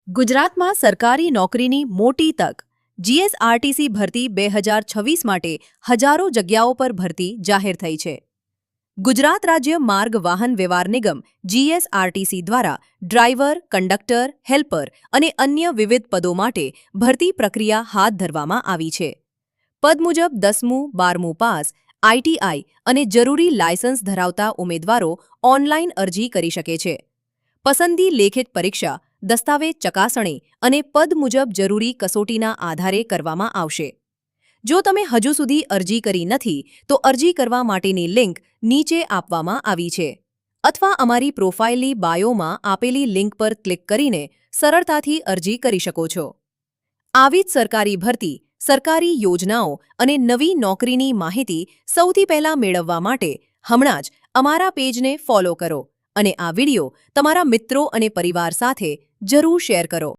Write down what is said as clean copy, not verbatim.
ગુજરાતમાં સરકારી નોકરીની મોટી તક જીએસઆરટીસી ભરતી 2026 માટે હજારો જગ્યાઓ પર ભરતી જાહેર થઈ છે. ગુજરાત રાજ્ય માર્ગ વાહન વ્યવહાર નિગમ જીએસઆરટીસી દ્વારા ડ્રાઈવર, કંડક્ટર, હેલ્પર અને અન્ય વિવિધ પદો માટે ભરતી પ્રક્રિયા હાથ ધરવામાં આવી છે. પદ મુજબ 10મું, 12મું પાસ, આઈટીઆઈ અને જરૂરી લાયસન્સ ધરાવતા ઉમેદવારો ઓનલાઈન અરજી કરી શકે છે. પસંદગી લેખિત પરીક્ષા, દસ્તાવેજ ચકાસણી અને પદ મુજબ જરૂરી કસોટીના આધારે કરવામાં આવશે. જો તમે હજુ સુધી અરજી કરી નથી તો અરજી કરવા માટેની લિંક નીચે આપવામાં આવી છે અથવા અમારી પ્રોફાઇલની બાયોમાં આપેલી લિંક પર ક્લિક કરીને સરળતાથી અરજી કરી શકો છો. આવી જ સરકારી ભરતી, સરકારી યોજનાઓ અને નવી નોકરીની માહિતી સૌથી પહેલા મેળવવા માટે હમણાં જ અમારા પેજને ફોલો કરો અને આ વિડિયો તમારા મિત્રો અને પરિવાર સાથે જરૂર શેર કરો.